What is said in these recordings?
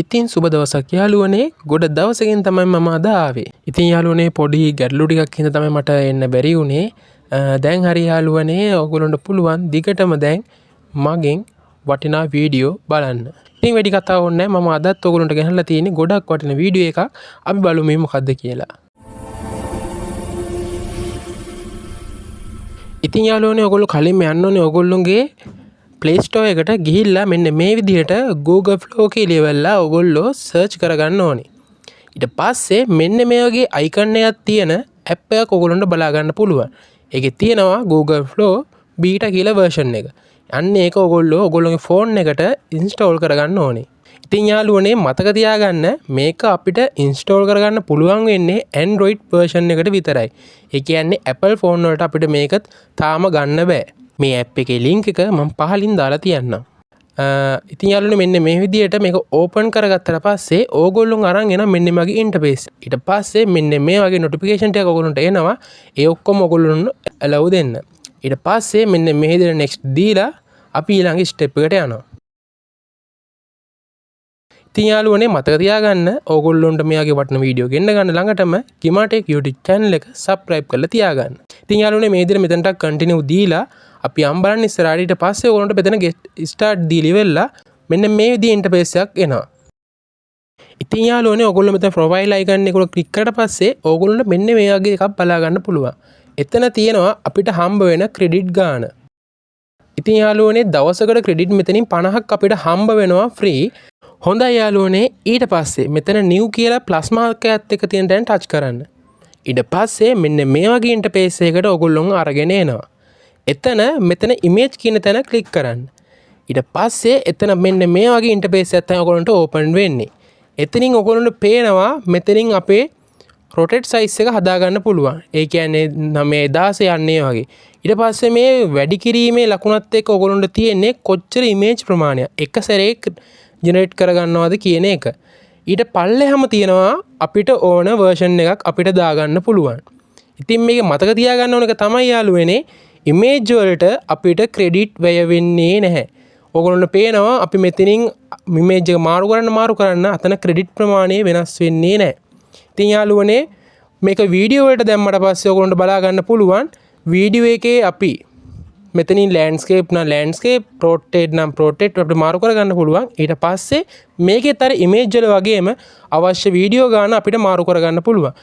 ඉතින් සුබ දවසක් යාළුවනේ. ගොඩ දවසකින් තමයි මම අද ආවේ. ඉතින් යාළුවනේ පොඩි ගැටලු ටිකක් හින්දා තමයි මට එන්න බැරි වුණේ. දැන් හරි යාළුවනේ ඔයගොල්ලන්ට පුළුවන් දිගටම දැන් මගෙන් වටිනා වීඩියෝ බලන්න. ඉතින් වැඩි කතා ඕනේ නැහැ. මම අදත් ඔයගොල්ලන්ට ගෙනල්ලා තියෙන්නේ ගොඩක් වටිනා වීඩියෝ එකක්. අපි බලමු මේ මොකද්ද කියලා. ඉතින් යාළුවනේ ඔයගොල්ලෝ කලින්ම යන්න ඕනේ ඔයගොල්ලෝගේ Play Store එකට ගිහිල්ලා මෙන්න මේ විදිහට Google Flow කියලා ලියවලා ඔයගොල්ලෝ search කරගන්න ඕනේ. ඊට පස්සේ මෙන්න මේ වගේ icon එකක් තියෙන app එකක් ඔයගොල්ලන්ට බලා ගන්න පුළුවන්. ඒකේ තියෙනවා Google Flow beta කියලා version එක. අන්න ඒක ඔයගොල්ලෝගේ phone එකට install කරගන්න ඕනේ. ඉතින් යාළුවනේ මතක තියාගන්න මේක අපිට install කරගන්න පුළුවන් වෙන්නේ Android version එකට විතරයි. ඒ කියන්නේ Apple phone වලට අපිට මේක තාම ගන්න බෑ. මේ ඇප් එකේ ලින්ක් එක මම පහලින් දාලා තියන්නම්. ඉතින් යාළුවනේ මෙන්න මේ විදිහට මේක ඕපන් කරගත්තට පස්සේ ඕගොල්ලෝ අරන් එන මෙන්න මගේ ඉන්ටර්ෆේස්. ඊට පස්සේ මෙන්න මේ වගේ නොටිෆිකේෂන් ටිකක් ඔයගොල්ලන්ට එනවා. ඒ ඔක්කොම ඔයගොල්ලොන්ට allow දෙන්න. ඊට පස්සේ මෙන්න මේ විදිහට next දීලා අපි ඊළඟ step එකට යනවා. ඉතින් යාළුවනේ මතක තියාගන්න ඕගොල්ලොන්ට මෙයාගේ වටින වීඩියෝ ගෙන්න ගන්න ළඟටම කිමාටෙක් YouTube channel එක subscribe කරලා තියාගන්න. ඉතින් යාළුවනේ මේ විදිහට මෙතනට continue දීලා අපි අම්බලන් ඉස්සරහට ඊට පස්සේ ඔයගොල්ලන්ට මෙතන start දීලා ඉවෙලා මෙන්න මේ විදිහේ ඉන්ටර්ෆේස් එකක් එනවා. ඉතින් යාළුවනේ ඔයගොල්ලෝ මෙතන profile icon එක ක්ලික් කරලා පස්සේ ඔයගොල්ලන්ට මෙන්න මේ වගේ එකක් බලා ගන්න පුළුවන්. එතන තියෙනවා අපිට හම්බ වෙන credit ගාන. ඉතින් යාළුවනේ දවසකට credit මෙතනින් 50ක් අපිට හම්බ වෙනවා free. හොඳයි යාළුවනේ ඊට පස්සේ මෙතන new කියලා plus mark එකත් එක්ක තියෙන තැන touch කරන්න. ඊට පස්සේ මෙන්න මේ වගේ ඉන්ටර්ෆේස් එකකට ඔයගොල්ලෝ අරගෙන එනවා. එතන මෙතන image කියන තැන ක්ලික් කරන්න. ඊට පස්සේ එතන මෙන්න මේ වගේ ඉන්ටර්ෆේස් එකක් තමයි ඔයගොල්ලන්ට ඕපන් වෙන්නේ. එතනින් ඔයගොල්ලන්ට පේනවා මෙතනින් අපේ rotate size එක හදා ගන්න පුළුවන්. ඒ කියන්නේ 9016 යන්නේ වගේ. ඊට පස්සේ මේ වැඩි කිරීමේ ලකුණත් එක්ක ඔයගොල්ලන්ට තියෙන්නේ කොච්චර image ප්‍රමාණයක් එක සැරේ ජෙනරේට් කරගන්නවද කියන එක. ඊට පල්ලෙහාම තියෙනවා අපිට ඕන version එකක් අපිට දාගන්න පුළුවන්. ඉතින් මේක මතක තියාගන්න ඕන එක තමයි යාළුවනේ image වලට අපිට credit වැය වෙන්නේ නැහැ. ඔයගොල්ලන්ට පේනවා අපි මෙතනින් image එක මාරු කරන්න අතන credit ප්‍රමාණය වෙනස් වෙන්නේ නැහැ. ඉතින් යාළුවනේ මේක වීඩියෝ වලට දැම්මට පස්සේ ඔයගොල්ලන්ට බලා ගන්න පුළුවන් වීඩියෝ එකේ අපි මෙතනින් landscape නම් landscape rotate නම් rotate අපිට මාරු කරගන්න පුළුවන්. ඊට පස්සේ මේකෙත් අර image වල වගේම අවශ්‍ය වීඩියෝ ගන්න අපිට මාරු කරගන්න පුළුවන්.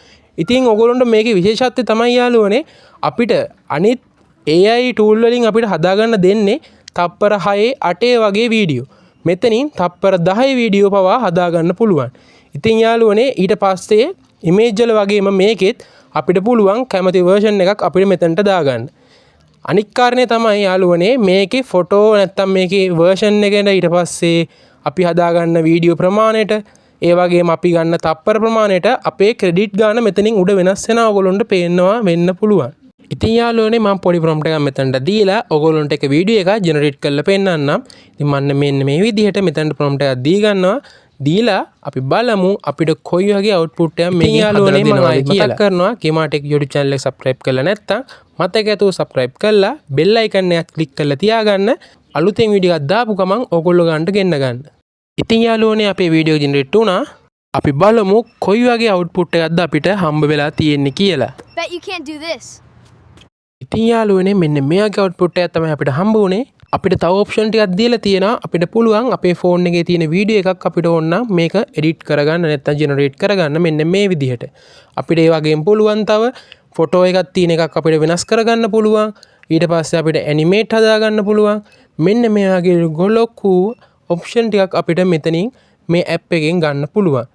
ඉතින් ඔයගොල්ලන්ට මේකේ විශේෂත්වය තමයි යාළුවනේ අපිට අනිත් AI tool වලින් අපිට හදාගන්න දෙන්නේ තප්පර 6 8 වගේ වීඩියෝ. මෙතනින් තප්පර 10 වීඩියෝ පවා හදාගන්න පුළුවන්. ඉතින් යාළුවනේ ඊට පස්සේ image වල වගේම මේකෙත් අපිට පුළුවන් කැමති version එකක් අපිට මෙතනට දාගන්න. අනික් කාරණේ තමයි යාළුවනේ මේකේ ෆොටෝ නැත්තම් මේකේ version එකට ඊට පස්සේ අපි හදාගන්න වීඩියෝ ප්‍රමාණයට ඒ වගේම අපි ගන්න තප්පර ප්‍රමාණයට අපේ ක්‍රෙඩිට් ගාන මෙතනින් උඩ වෙනස් වෙනවා ඔයගොල්ලන්ට පේනවා වෙන්න පුළුවන්. ඉතින් යාළුවනේ මම පොඩි prompt එකක් මෙතනට දීලා ඔයගොල්ලන්ට එක වීඩියෝ එකක් ජෙනරේට් කරලා පෙන්නන්නම්. ඉතින් මම මෙන්න මේ විදිහට මෙතනට prompt එකක් දී ගන්නවා. දීලා අපි බලමු අපිට කොයි වගේ output එකක් මේකෙන් හදලා දෙනවද කියලා. මතක් කරනවා කිමාටෙක් YouTube channel එක subscribe කරලා නැත්නම් මතක ඇතුව subscribe කරලා bell icon එක click කරලා තියාගන්න. අලුතෙන් වීඩියෝ එකක් දාපු ගමන් ඔයගොල්ලෝ ගන්නට ගෙන්න ගන්න. ඉතින් යාළුවනේ අපේ වීඩියෝ ජෙනරේට් වුණා. අපි බලමු කොයි වගේ output එකක්ද අපිට හම්බ වෙලා තියෙන්නේ කියලා. Bet you can't do this. ඉතින් යාළුවනේ මෙන්න මේ වගේ output එකක් තමයි අපිට හම්බ වුණේ. අපිට තව ඔප්ෂන් ටිකක් දීලා තියෙනවා. අපිට පුළුවන් අපේ ෆෝන් එකේ තියෙන වීඩියෝ එකක් අපිට ඕන නම් මේක එඩිට් කරගන්න නැත්නම් ජෙනරේට් කරගන්න මෙන්න මේ විදිහට. අපිට ඒ වගේම පුළුවන් තව ෆොටෝ එකක් තියෙන එකක් අපිට වෙනස් කරගන්න පුළුවන්. ඊට පස්සේ අපිට ඇනිමේට් හදාගන්න පුළුවන්. මෙන්න මේ වගේ ගොලොකු ඔප්ෂන් ටිකක් අපිට මෙතනින් මේ ඇප් එකෙන් ගන්න පුළුවන්.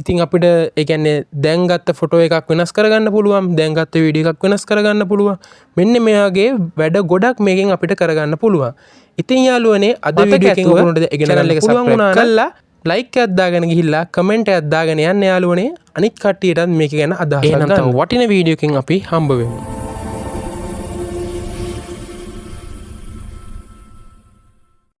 ඉතින් අපිට ඒ කියන්නේ දැන් ගත්ත ෆොටෝ එකක් වෙනස් කරගන්න පුළුවන්. දැන් ගත්ත වීඩියෝ එකක් වෙනස් කරගන්න පුළුවන්. මෙන්න මේ වගේ වැඩ ගොඩක් මේකෙන් අපිට කරගන්න පුළුවන්. ඉතින් යාළුවනේ අද වීඩියෝ එකෙන් ඔයගොල්ලන්ට channel එක subscribe කරලා like එකක් දාගෙන ගිහිල්ලා comment එකක් දාගෙන යන්න යාළුවනේ. අනිත් කට්ටියටත් මේක ගැන අදහසක් ගන්න. වටින වීඩියෝ එකකින් අපි හම්බ වෙමු.